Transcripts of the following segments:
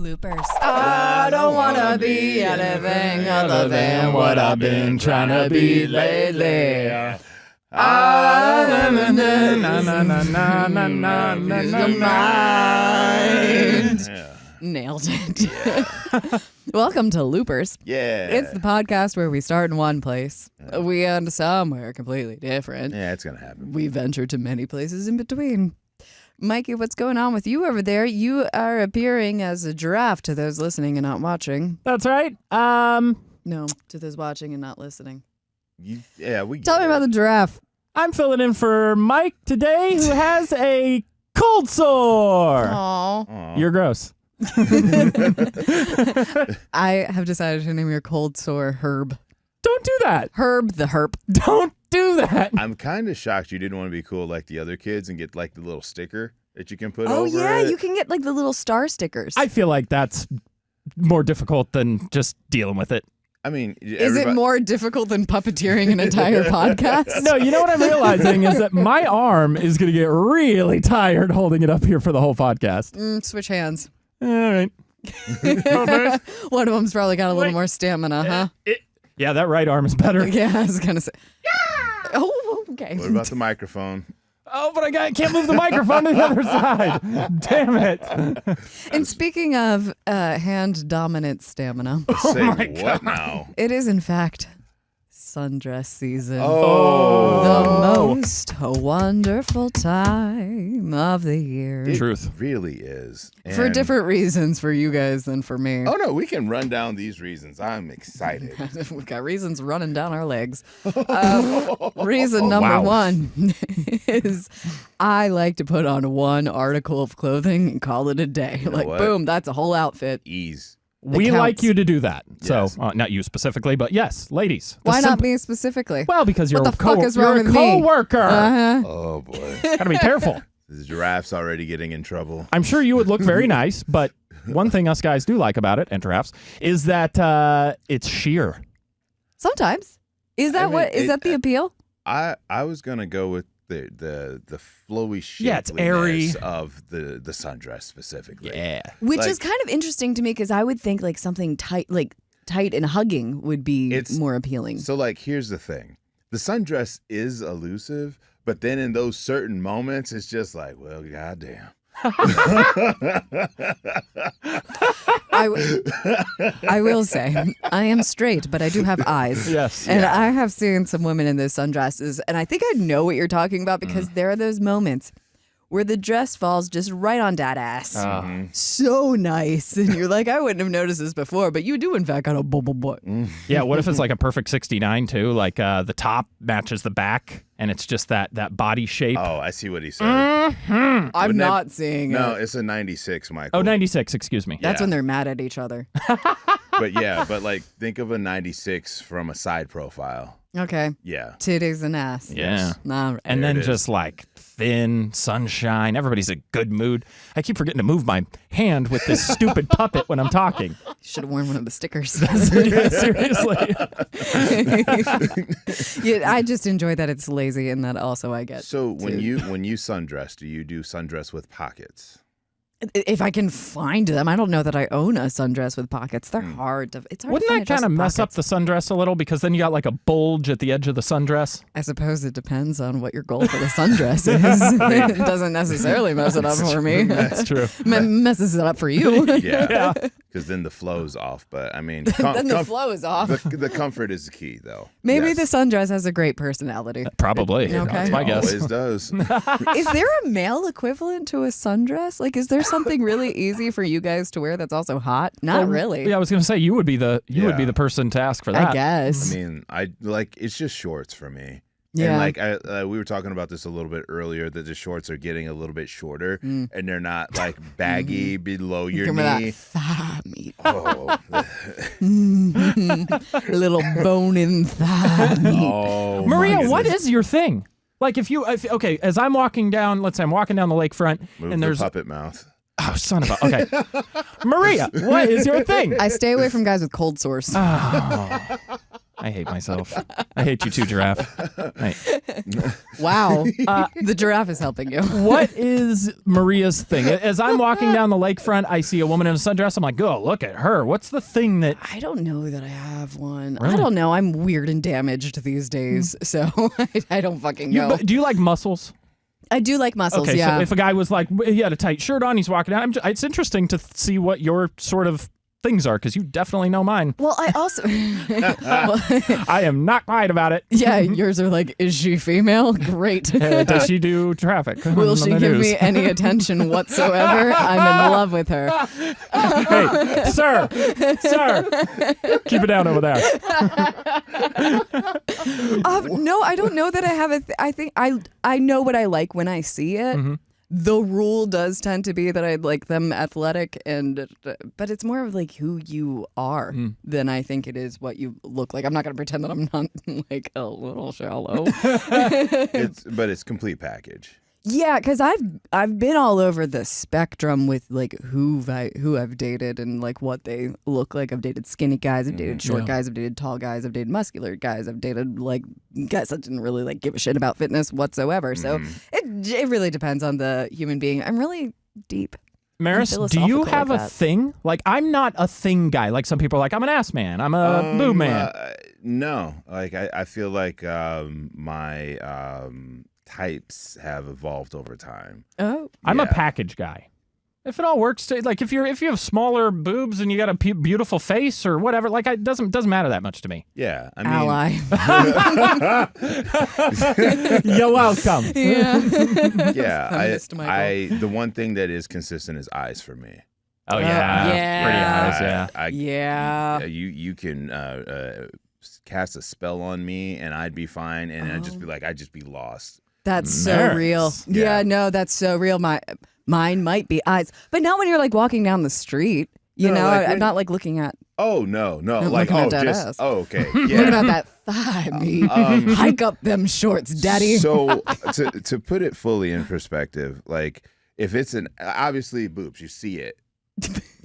Bloopers. I don't wanna be anything other than what I've been trying to be lately. Nailed it. Welcome to Loopers. Yeah. It's the podcast where we start in one place. We end somewhere completely different. Yeah, it's going to happen. We venture to many places in between. Mikey, what's going on with you over there? You are appearing as a giraffe to those listening and not watching. That's right. No, to those watching and not listening. We Tell me about the giraffe. I'm filling in for Mike today, who has a cold sore. Aww. You're gross. I have decided to name your cold sore Herb. Don't do that. Herb the Herp. Don't do that. I'm kind of shocked you didn't want to be cool like the other kids and get like the little sticker that you can put Oh, over yeah, it. you can get like the little star stickers. I feel like that's more difficult than just dealing with it. I mean, Is it more difficult than puppeteering an entire podcast? No, you know what I'm realizing is that my arm is going to get really tired holding it up here for the whole podcast. Switch hands. All right. One of them's probably got a little more stamina, huh? Yeah, that right arm is better. Yeah, I was going to say. Yeah! Oh, okay. What about the microphone? Oh, but I can't move the microphone to the other side. Damn it. And speaking of hand-dominant stamina, Say my what God. now? it is, in fact, Sundress season. Oh. The most wonderful time of the year. It Truth. really is. For And- different reasons for you guys than for me. Oh, no, we can run down these reasons. I'm excited. We've got reasons running down our legs. Reason number Wow. one is I like to put on one article of clothing and call it a day. know Like, what? boom, that's a whole outfit. Ease. We counts. like you to do that. So, Yes. not you specifically, but yes, ladies. The Why not simp- me specifically? Well, because you're What a the fuck is wrong you're a with me? co-worker. Uh-huh. Oh, boy. Gotta be careful. The giraffe's already getting in trouble. I'm sure you would look very nice, but one thing us guys do like about it, and giraffes, is that it's sheer. Sometimes. Is that mean, what? Is it- that the appeal? I was gonna go with the flowy Yeah, it's airy. shapeliness of the sundress specifically. Which like- is kind of interesting to me because I would think like something tight and hugging would be It's- more appealing. So like, here's the thing: the sundress is elusive, but then in those certain moments, it's just like, well, goddamn. I will say, I am straight, but I do have eyes. Yes. And I have seen some women in those sundresses, and I think I know what you're talking about because there are those moments where the dress falls just right on dad ass. So nice. And you're like, I wouldn't have noticed this before, but you do in fact got a bubble butt. Yeah, what if it's like a perfect 69 too? Like the top matches the back and it's just that body shape. Oh, I see what he said. I'm Wouldn't not seeing No, it. it's a 96, Michael. Oh, 96, excuse me. That's yeah. when they're mad at each other. But yeah, but like, think of a 96 from a side profile. Okay. Yeah. Titties and ass. Yeah. All right. And There then it is. just like thin, sunshine. Everybody's in a good mood. I keep forgetting to move my hand with this stupid puppet when I'm talking. You should have worn one of the stickers. Seriously. Yeah, I just enjoy that it's lazy and that also I get. So when to- you sundress, do you do sundress with pockets? If I can find them, I don't know that I own a sundress with pockets. They're hard to. It's hard. Wouldn't to find that a dress kind of with mess up pockets. the sundress a little? Because then you got like a bulge at the edge of the sundress. I suppose it depends on what your goal for the sundress is. It doesn't necessarily mess it up for me. That's true. Messes it up for you. Yeah. Because then the flow's off. But I mean, Then the flow is off. the comfort is the key, though. Maybe Yes. the sundress has a great personality. Probably. Okay. That's my guess. Always does. Is there a male equivalent to a sundress? Like, is there something really easy for you guys to wear that's also hot? Not really. Yeah, I was going to say you would be the person to ask for that. I guess. I mean, it's just shorts for me. Yeah. And like we were talking about this a little bit earlier, that the shorts are getting a little bit shorter and they're not like baggy below your Remember knee. that thigh meat. Oh, Little bone in thigh meat. oh, Maria, my what goodness. is your thing? Like okay, as I'm walking down, let's say I'm walking down the lakefront Move and the there's puppet mouth. oh son of a okay, Maria, what is your thing? I stay away from guys with cold sores. Oh. I hate myself. I hate you too, giraffe. Hey. Wow. The giraffe is helping you. What is Maria's thing? As I'm walking down the lakefront, I see a woman in a sundress. I'm like, oh, look at her. What's the thing that... I don't know that I have one. Really? I don't know. I'm weird and damaged these days, so I don't fucking know. Do you like muscles? I do like muscles, Okay, yeah. so if a guy was like, he had a tight shirt on, he's walking out, it's interesting to see what your sort of things are, because you definitely know mine. Well, I also... I am not quiet about it. Yeah, yours are like, is she female? Great. Does she do traffic? Will she give me any attention whatsoever? I'm in love with her. Hey, sir, keep it down over there. No, I don't know that I have I think I know what I like when I see it. Mm-hmm. The rule does tend to be that I like them athletic, but it's more of like who you are than I think it is what you look like. I'm not going to pretend that I'm not like a little shallow. But it's complete package. Yeah, because I've been all over the spectrum with like who I've dated and like what they look like. I've dated skinny guys, I've dated short guys, I've dated tall guys, I've dated muscular guys, I've dated like guys that didn't really like give a shit about fitness whatsoever. So it really depends on the human being. I'm really deep. Maris, do you have like a thing? Like, I'm not a thing guy. Like some people are like, I'm an ass man. I'm a boob man. No, like I feel like my types have evolved over time. Oh, I'm a package guy. If it all works, like if you have smaller boobs and you got a beautiful face or whatever, like it doesn't matter that much to me. Yeah, I mean, ally. You're welcome. Yeah, the one thing that is consistent is eyes for me. Oh yeah, pretty eyes. You can cast a spell on me and I'd be fine, and I'd just be lost. That's so real. Yeah, no, that's so real. Mine might be eyes, but not when you're like walking down the street. You know, I'm not like looking at. Oh no, like ass. Okay, yeah. Looking at that thigh, me. Hike up them shorts, daddy. So to put it fully in perspective, like if it's obviously boobs, you see it.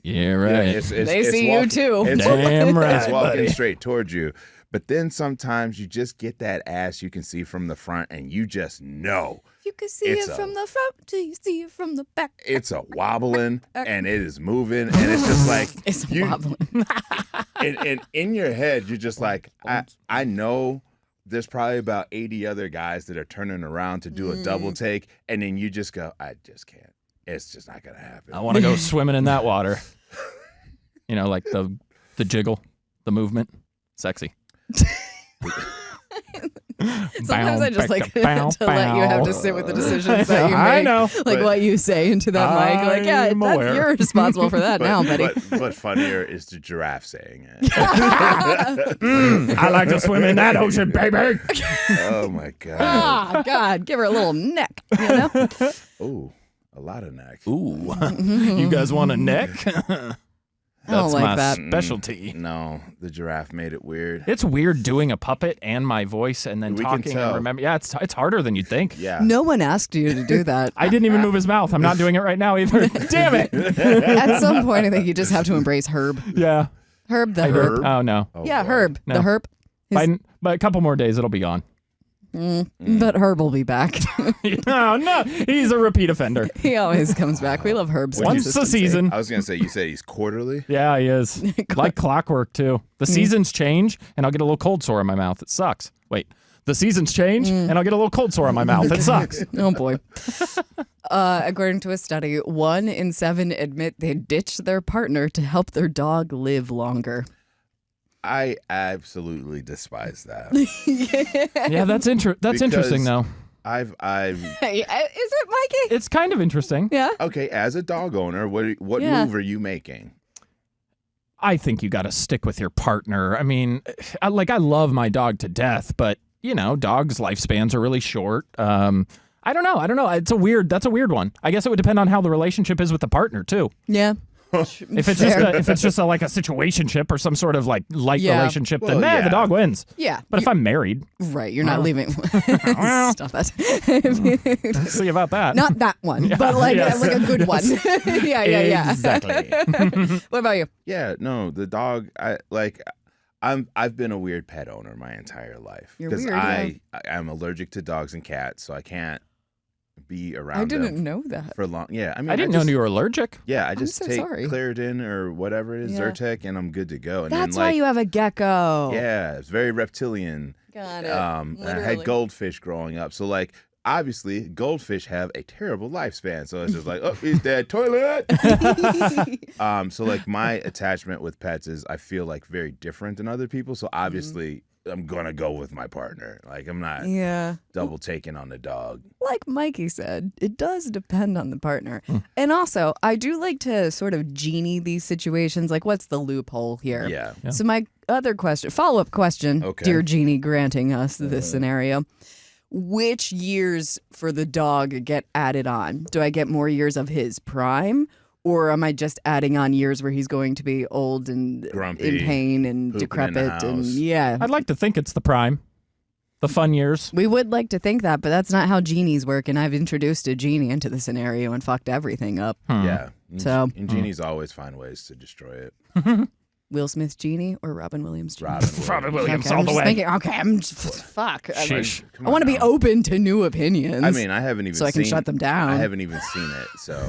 Yeah, right. It's they see you too. Damn right. It's walking straight towards you. But then sometimes you just get that ass you can see from the front, and you just know. You can see it from the front till you see it from the back. It's a wobbling, and it is moving, and it's just like it's wobbling. And in your head, you're just like, I know there's probably about 80 other guys that are turning around to do a double take, and then you just go, I just can't. It's just not gonna happen. I want to go swimming in that water. You know, like the jiggle, the movement, sexy. Sometimes I just like to let you have to sit with the decisions that you make. I know. Like what you say into that mic. Like, yeah, you're responsible for that now, buddy. But funnier is the giraffe saying it. I like to swim in that ocean, baby. Oh, my God. Oh, God. Give her a little neck, you know? Ooh, a lot of neck. Ooh. You guys want a neck? That's like my that. specialty. No, the giraffe made it weird. It's weird doing a puppet and my voice and then talking and remember. Yeah, it's harder than you'd think. Yeah. No one asked you to do that. I didn't even move his mouth. I'm not doing it right now either. Damn it. At some point, I think you just have to embrace Herb. Yeah. Herb the Herb. Oh, no. Oh, yeah, boy. Herb. No. The Herb. By a couple more days, it'll be gone. But Herb will be back. No. He's a repeat offender. He always comes back. We love Herb's Once a season. I was going to say, you said he's quarterly? Yeah, he is. Like clockwork, too. The seasons change, and I'll get a little cold sore in my mouth. It sucks. Wait. The seasons change, and I'll get a little cold sore in my mouth. It sucks. Oh, boy. According to a study, 1 in 7 admit they ditched their partner to help their dog live longer. I absolutely despise that. Yeah, that's interesting, though. I've Hey, is it, Mikey? It's kind of interesting. Yeah. Okay, as a dog owner, what move are you making? I think you got to stick with your partner. I mean, I love my dog to death, but you know, dogs' lifespans are really short. I don't know. That's a weird one. I guess it would depend on how the relationship is with the partner too. Yeah. If it's just like a situationship or some sort of like light relationship, then the dog wins. Yeah. But if I'm married, right, you're not leaving. Stop that. See about that. Not that one, but like a good one. Yeah. Exactly. What about you? Yeah, no, the dog. I've been a weird pet owner my entire life You're because weird, I'm allergic to dogs and cats, so I can't be around. I didn't them know that. for long. Yeah, I mean, I didn't know you were allergic. Yeah, I just so take sorry. Claritin or whatever it is, Yeah. Zyrtec, and I'm good to go. And That's then, why like, you have a gecko. yeah, it's very reptilian. Got it. And I Literally. had goldfish growing up, so like. Obviously, goldfish have a terrible lifespan, so it's just like, oh, he's dead. Toilet. So like my attachment with pets is I feel like very different than other people. So obviously, I'm gonna go with my partner. Like I'm not Yeah. double taking on the dog. Like Mikey said, it does depend on the partner. And also, I do like to sort of genie these situations. Like, what's the loophole here? Yeah. So my other question, follow-up question, Okay. dear genie granting us this scenario. Which years for the dog get added on? Do I get more years of his prime? Or am I just adding on years where he's going to be old and Grumpy, in pain and pooping in the decrepit? And house. yeah. I'd like to think it's the prime, the fun years. We would like to think that, but that's not how genies work. And I've introduced a genie into the scenario and fucked everything up. Yeah. So- And genies always find ways to destroy it. Will Smith's genie or Robin Williams' genie? Robin Williams Okay, all I'm the just way. thinking, okay, I'm just, fuck. Sheesh. Come I want to on be now. open to new opinions. I mean, I haven't even so I can seen, shut them down. I haven't even seen it, so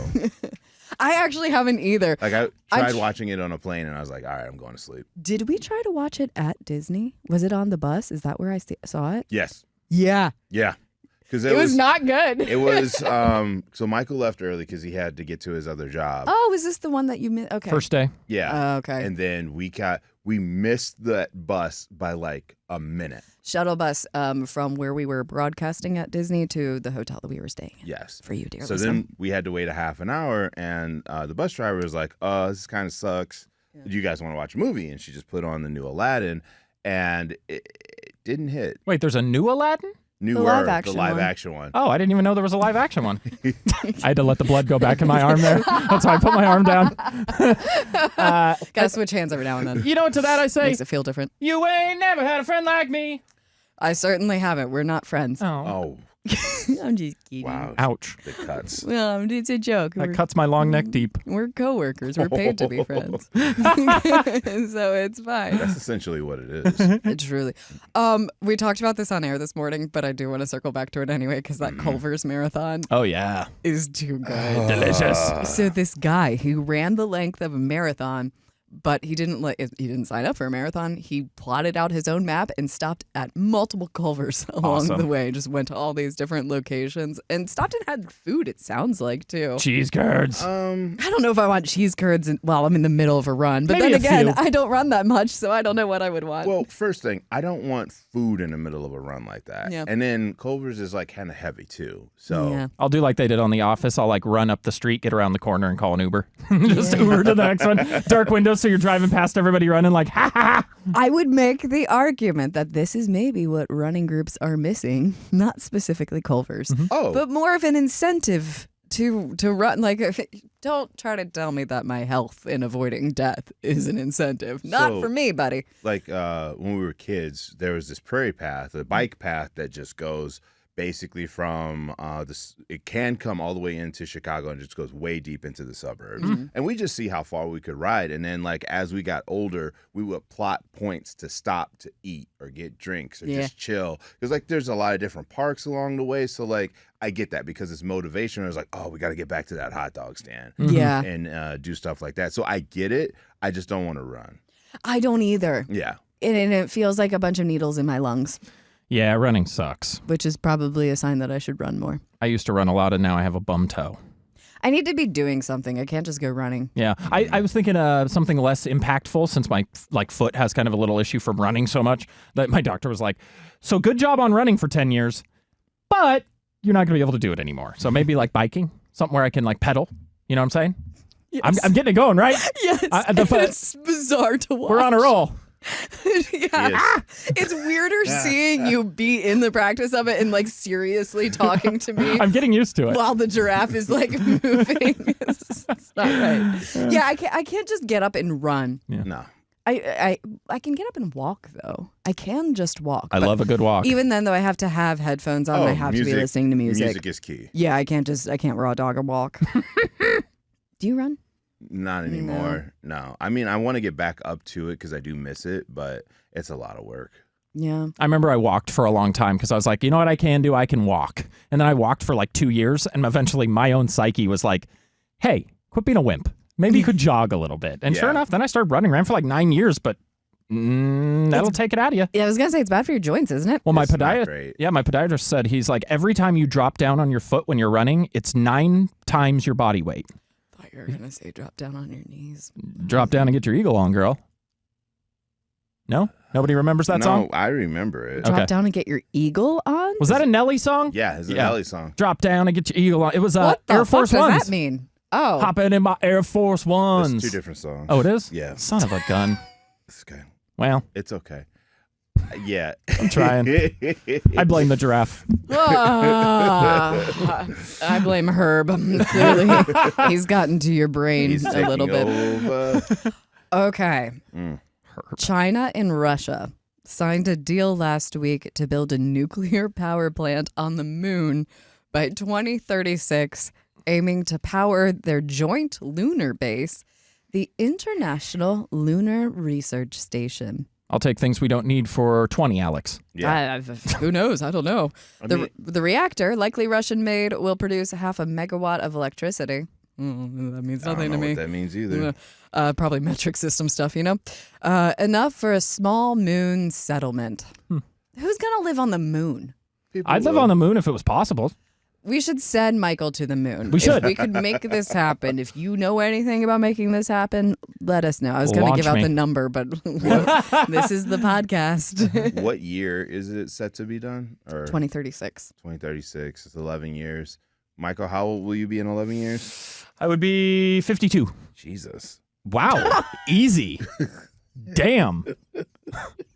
I actually haven't either. like I I tried tr- watching it on a plane, and I was like, all right, I'm going to sleep. Did we try to watch it at Disney? Was it on the bus? Is that where I saw it? Yes, Yeah. yeah, because It was not good. It was so Michael left early because he had to get to his other job. Oh, is this the one that you missed? Okay. First day. Yeah, Okay. and then we missed that bus by like a minute. Shuttle bus from where we were broadcasting at Disney to the hotel that we were staying in. Yes. For you, dear So listener. then we had to wait a half an hour, and the bus driver was like, this kind of sucks. Do you guys want to watch a movie? And she just put on the new Aladdin, and it didn't hit. Wait, there's a new Aladdin? Newer, live action the live one. action one. Oh, I didn't even know there was a live action one. I had to let the blood go back in my arm there. That's why I put my arm down. Gotta switch hands every now and then. You know what to that I say? Makes it feel different. You ain't never had a friend like me. I certainly haven't. We're not friends. Oh, Oh, I'm just kidding. wow. ouch. The cuts. Well, it's a joke. That cuts my long neck deep. We're coworkers. We're paid to be friends. So it's fine. That's essentially what it is. Truly. We talked about this on air this morning, but I do want to circle back to it anyway because that Culver's marathon Oh, yeah. is too good. Delicious. So this guy who ran the length of a marathon, but he didn't sign up for a marathon. He plotted out his own map and stopped at multiple Culvers along Awesome. the way. Just went to all these different locations and stopped and had food. It sounds like too. Cheese curds. I don't know if I want cheese curds. Well, I'm in the middle of a run, but Maybe then a again, few. I don't run that much, so I don't know what I would want. Well, first thing, I don't want food in the middle of a run like that. Yeah. And then Culver's is like kind of heavy too. So yeah. I'll do like they did on The Office. I'll like run up the street, get around the corner, and call an Uber. Just Uber to the next one. Dark windows, so you're driving past everybody running like, ha ha ha. I would make the argument that this is maybe what running groups are missing, not specifically Culver's, Oh, but more of an incentive to run. Like, don't try to tell me that my health in avoiding death is an incentive. Not So- for me, buddy. like when we were kids, there was this prairie path, a bike path that just goes basically from it can come all the way into Chicago and just goes way deep into the suburbs. And we just see how far we could ride. And then like as we got older, we would plot points to stop to eat or get drinks or just chill. Because like there's a lot of different parks along the way. So like I get that because it's motivation. I was like, oh, we got to get back to that hot dog stand Yeah. and do stuff like that. So I get it. I just don't want to run. I don't either. Yeah. And it feels like a bunch of needles in my lungs, Yeah, running sucks. which is probably a sign that I should run more. I used to run a lot, and now I have a bum toe. I need to be doing something. I can't just go running. Yeah, I was thinking something less impactful since my foot has kind of a little issue from running so much that my doctor was like, so good job on running for 10 years, but you're not going to be able to do it anymore. So maybe like biking, something where I can like pedal. You know what I'm saying? Yes. I'm getting it going, right? Yes. It's bizarre to watch. We're on a roll. Yeah. Yes. It's weirder seeing you be in the practice of it and like seriously talking to me I'm getting used to it. while the giraffe is like moving. It's not right. Yeah, I can't just get up and run. No. I can get up and walk though. I can just walk. I but love a good walk. even then though I have to have headphones on. I have to be listening to music. Music is key. Yeah, I can't raw dog or walk. Do you run? Not anymore. No. I mean, I want to get back up to it because I do miss it, but it's a lot of work. Yeah. I remember I walked for a long time because I was like, you know what I can do? I can walk. And then I walked for like 2 years, and eventually my own psyche was like, hey, quit being a wimp. Maybe you could jog a little bit. And sure enough, then I started running around for like 9 years, but that'll take it out of you. Yeah, I was going to say it's bad for your joints, isn't it? Well, my my podiatrist said, he's like, every time you drop down on your foot when you're running, it's 9 times your body weight. I thought you were going to say drop down on your knees. Drop down and get your eagle on, girl. No? Nobody remembers that song? No, I remember it. Drop down and get your eagle on? Was that a Nelly song? Yeah, it's a Nelly song. Drop down and get your eagle on. It was what the Air Force fuck Ones. does that mean? Oh. Hopping in my Air Force Ones. It's 2 different songs. Oh, it is? Yeah. Son of a gun. It's okay. Well, it's okay. Yeah. I'm trying. I blame the giraffe. I blame Herb. Clearly, he's gotten to your brain a little bit. Okay. China and Russia signed a deal last week to build a nuclear power plant on the moon by 2036, aiming to power their joint lunar base, the International Lunar Research Station. I'll take things we don't need for 20, Alex. Yeah. Who knows? I don't know. The reactor, likely Russian made, will produce 0.5 megawatt of electricity. That means nothing to me. I don't know what that means either. Probably metric system stuff, you know? Enough for a small moon settlement. Who's going to live on the moon? I'd live on the moon if it was possible. We should send Michael to the moon. We should. If we could make this happen. If you know anything about making this happen, let us know. I was going to give out the number, but this is the podcast. What year is it set to be done? Or 2036. 2036. It's 11 years. Michael, how old will you be in 11 years? I would be 52. Jesus. Wow. Easy. Damn.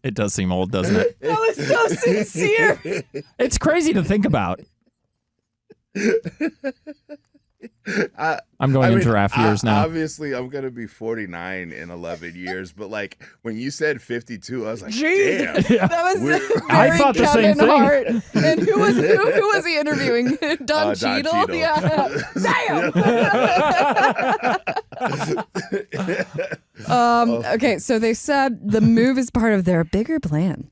It does seem old, doesn't it? That was so sincere. It's crazy to think about. I'm going in giraffe years now. Obviously, I'm going to be 49 in 11 years, but like when you said 52, I was like, Jeez. damn. Yeah. That was very I thought the Kevin same thing. Hart. And who was he interviewing? Don Cheadle? Cheadle. Yeah. Okay, so they said the move is part of their bigger plan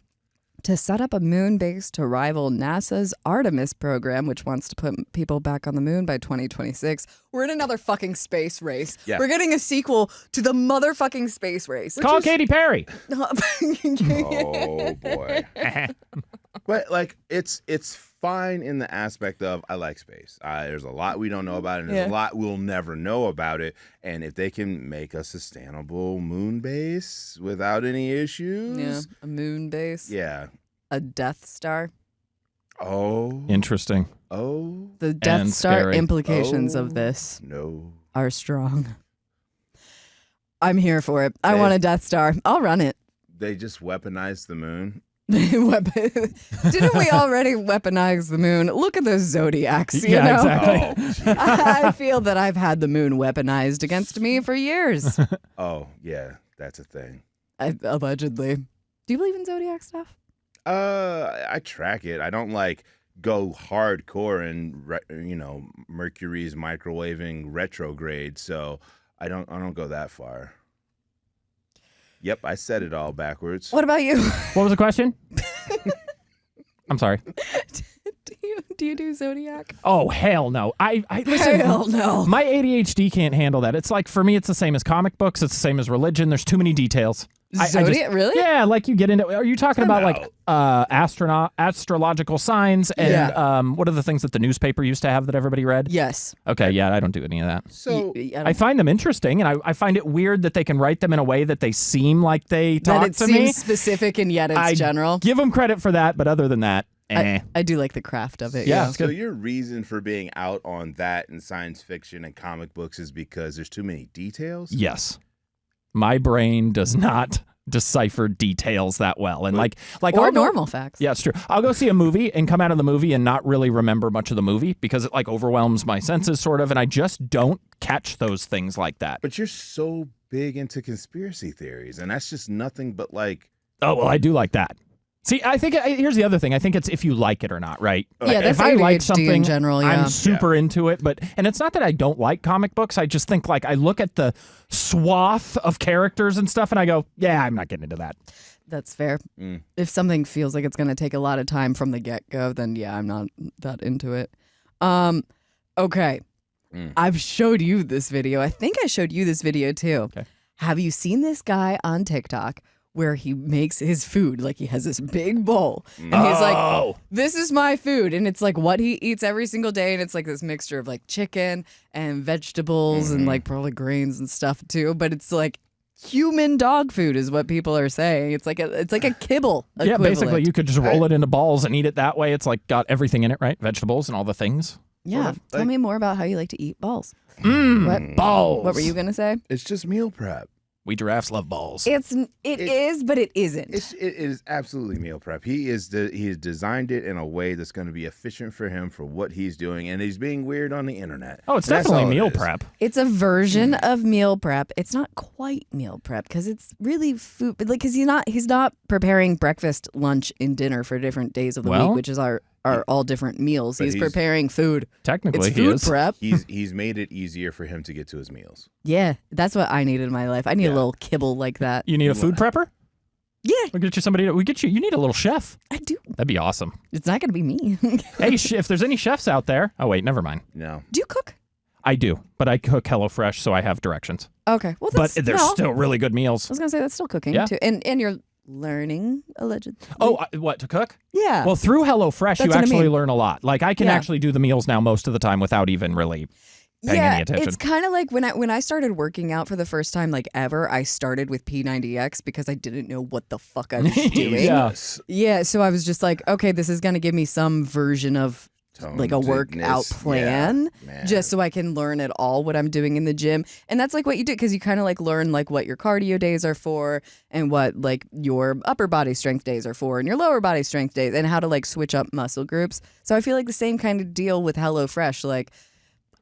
to set up a moon base to rival NASA's Artemis program, which wants to put people back on the moon by 2026. We're in another fucking space race. Yeah. We're getting a sequel to the motherfucking space race. Call Katy Perry. Oh boy. But like it's fine in the aspect of I like space. There's a lot we don't know about it, and there's a lot we'll never know about it. And if they can make a sustainable moon base without any issues. Yeah, a moon base. Yeah. A Death Star. Oh. Interesting. Oh. The Death And Star scary. implications of this No. are strong. I'm here for it. I want a Death Star. I'll run it. They just weaponized the moon. Didn't we already weaponize the moon? Look at those zodiacs. You know? Exactly. I feel that I've had the moon weaponized against me for years. Oh, yeah. That's a thing. Allegedly. Do you believe in zodiac stuff? I track it. I don't like go hardcore and Mercury's microwaving retrograde, so I don't go that far. Yep, I said it all backwards. What about you? What was the question? I'm sorry. Do you do zodiac? Oh, hell no. I listen. Hell no. My ADHD can't handle that. It's like, for me, it's the same as comic books. It's the same as religion. There's too many details. Zodiac, really? Yeah, like you get into. Are you talking about like astrological signs and what are the things that the newspaper used to have that everybody read? Yes. Okay, yeah, I don't do any of that. So I find them interesting, and I find it weird that they can write them in a way that they seem like they talk that it to seems me. specific and yet it's general. Give them credit for that, but other than that, I do like the craft of it. Yeah. So your reason for being out on that in science fiction and comic books is because there's too many details? Yes. My brain does not decipher details that well. And like or normal facts. Yeah, it's true. I'll go see a movie and come out of the movie and not really remember much of the movie because it like overwhelms my senses sort of, and I just don't catch those things like that. But you're so big into conspiracy theories, and that's just nothing but like... Oh, well, I do like that. See, I think here's the other thing. I think it's if you like it or not, right? Yeah, that's if I like ADHD something, in general, yeah. I'm super into it. And it's not that I don't like comic books. I just think like I look at the swath of characters and stuff, and I go, yeah, I'm not getting into that. That's fair. If something feels like it's going to take a lot of time from the get-go, then yeah, I'm not that into it. Okay. I've showed you this video. I think I showed you this video too. Okay. Have you seen this guy on TikTok where he makes his food? Like he has this big bowl and he's like, this is my food. And it's like what he eats every single day. And it's like this mixture of like chicken and vegetables and like probably grains and stuff too. But it's like human dog food is what people are saying. It's like a kibble Yeah, equivalent. basically you could just roll it into balls and eat it that way. It's like got everything in it, right? Vegetables and all the things. Yeah. Sort of Tell like- me more about how you like to eat balls. Balls. What were you going to say? It's just meal prep. We giraffes love balls. It is, but it isn't. It is absolutely meal prep. He has designed it in a way that's going to be efficient for him for what he's doing, and he's being weird on the internet. Oh, it's And that's definitely all it meal is. prep. It's a version of meal prep. It's not quite meal prep because it's really food. But like, because he's not preparing breakfast, lunch, and dinner for different days of the Well, week, which is our all different meals. But He's he's- preparing food. Technically, It's he food is. prep. He's made it easier for him to get to his meals. Yeah, that's what I need in my life. I need a Yeah. little kibble like that. You need a food prepper? Yeah, We'll get you somebody. You need a little chef. I do. That'd be awesome. It's not going to be me. Hey, if there's any chefs out there. Oh, wait, never mind. No. Do you cook? I do, but I cook HelloFresh, so I have directions. Okay. Well, But that's, they're no. still really good I meals. was going to say that's still cooking Yeah. too. And you're learning, allegedly. Oh, what, to cook? Yeah. Well, through HelloFresh, That's you what I actually mean. learn a lot. Like, I can Yeah. actually do the meals now most of the time without even really paying any attention. It's kind of like when I started working out for the first time, like ever, I started with P90X because I didn't know what the fuck I was doing. Yeah. Yes. Yeah, so I was just like, okay, this is gonna give me some version of like a workout Tonedness. plan, Yeah, man. just so I can learn it all what I'm doing in the gym. And that's like what you do because you kind of like learn like what your cardio days are for and what like your upper body strength days are for and your lower body strength days and how to like switch up muscle groups. So I feel like the same kind of deal with HelloFresh. Like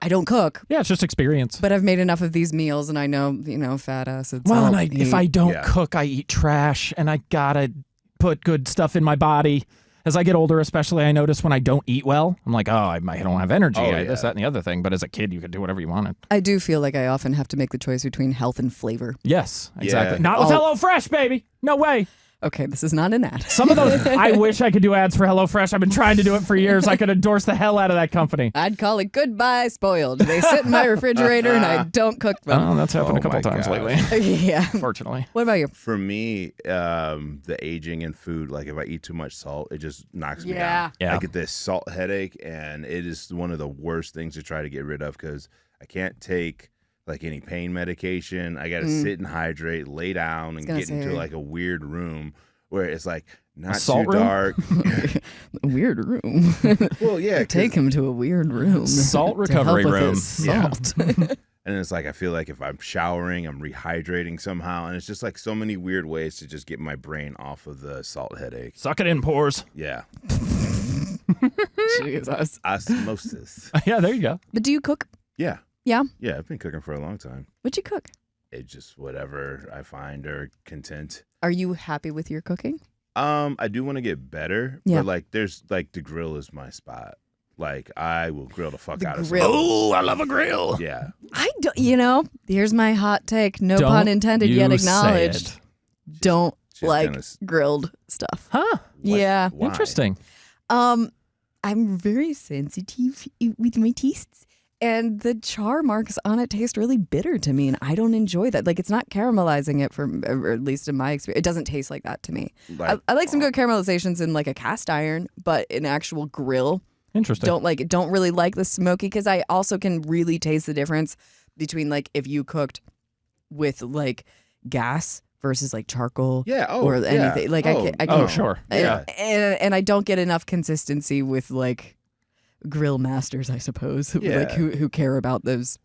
I don't cook, Yeah, it's just experience. but I've made enough of these meals and I know, fat acids. Well, help and if I don't Yeah. cook, I eat trash, and I gotta put good stuff in my body. As I get older, especially, I notice when I don't eat well, I'm like, I don't have energy. Oh, This, yeah. that, and the other thing. But as a kid, you could do whatever you wanted. I do feel like I often have to make the choice between health and flavor. Yes, exactly. Yeah. Not with HelloFresh, baby. No way. Okay, this is not an ad. Some of those, I wish I could do ads for HelloFresh. I've been trying to do it for years. I could endorse the hell out of that company. I'd call it goodbye spoiled. They sit in my refrigerator and I don't cook them. Oh, that's happened Oh a couple my times gosh. lately, Yeah. fortunately. What about you? For me, the aging in food, like if I eat too much salt, it just knocks me down. Yeah. I get this salt headache, and it is one of the worst things to try to get rid of because I can't take like any pain medication. I got to sit and hydrate, lay down, and gonna get into say. like a weird room where it's like not salt too room? dark. A weird room. Well, yeah, 'cause- Take him to a weird room. Salt to help recovery with room. his Yeah. Salt. And it's like I feel like if I'm showering, I'm rehydrating somehow, and it's just like so many weird ways to just get my brain off of the salt headache. Suck it in, pores. Yeah, Jesus. osmosis. Yeah, there you go. But do you cook? Yeah, Yeah. yeah. I've been cooking for a long time. What'd you cook? It's just whatever I find or content. Are you happy with your cooking? I do want to get better, Yeah. but like there's like the grill is my spot. Like I will grill the fuck The out of grill. something. Oh, I love a grill. Yeah. I don't, here's my hot take. No Don't pun intended yet you say acknowledged. it. Don't She's like gonna grilled stuff. Huh. Yeah. Why? Interesting. I'm very sensitive with my tastes, and the char marks on it taste really bitter to me, and I don't enjoy that. Like, it's not caramelizing it, or at least in my experience. It doesn't taste like that to me. I like some good caramelizations in like a cast iron, but an actual grill, Interesting. don't really like the smoky, because I also can really taste the difference between like if you cooked with like gas versus like charcoal. Yeah. Oh, or yeah. anything. Like, I can- Oh, sure. Yeah. And I don't get enough consistency with like grill masters, I suppose, Yeah. like who care about those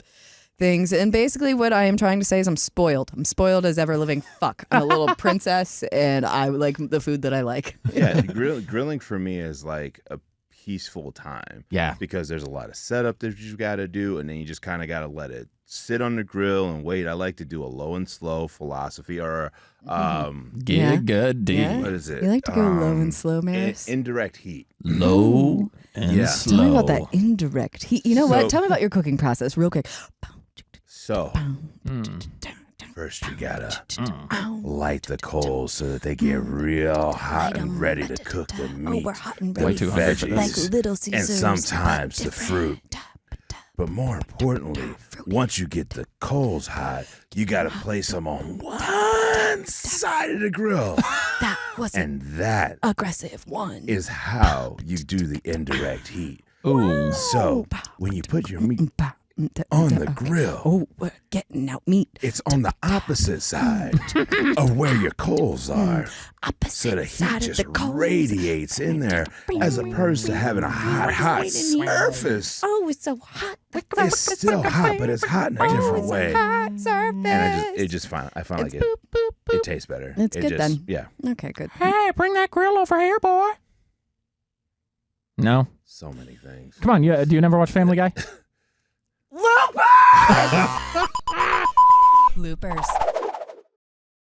things. And basically what I am trying to say is I'm spoiled. I'm spoiled as ever living fuck. I'm a little princess and I like the food that I like. Yeah. Grilling for me is like a peaceful time. Yeah. Because there's a lot of setup that you got to do, and then you just kind of got to let it sit on the grill and wait. I like to do a low and slow philosophy, or Good D. Yeah. what is it? You like to go low and slow, Maris? Indirect heat. Low and Yeah. slow. Tell me about that indirect heat. You know So- what? Tell me about your cooking process real quick. So first you gotta light the coals so that they get real hot and ready to cook the meat, we're hot and the Way too hungry for this. veggies, Little and Caesars, sometimes but the fruit. But more importantly, once you get the coals hot, you got to place them on one side of the grill. That was an And that aggressive one. is how you do the indirect heat. Ooh. So when you put your meat on the grill, Oh, we're getting out meat. it's on the opposite side of where your coals are. Opposite So the heat side of just the coals. radiates in there as opposed to having a hot surface. Oh, it's so hot. It's still hot, but it's hot in a different way. Hot surface. And I find like it tastes better. It's It good just, then. Yeah. Okay, good. Hey, bring that grill over here, boy. No. So many things. Come on. Do you never watch Family Guy? Bloopers.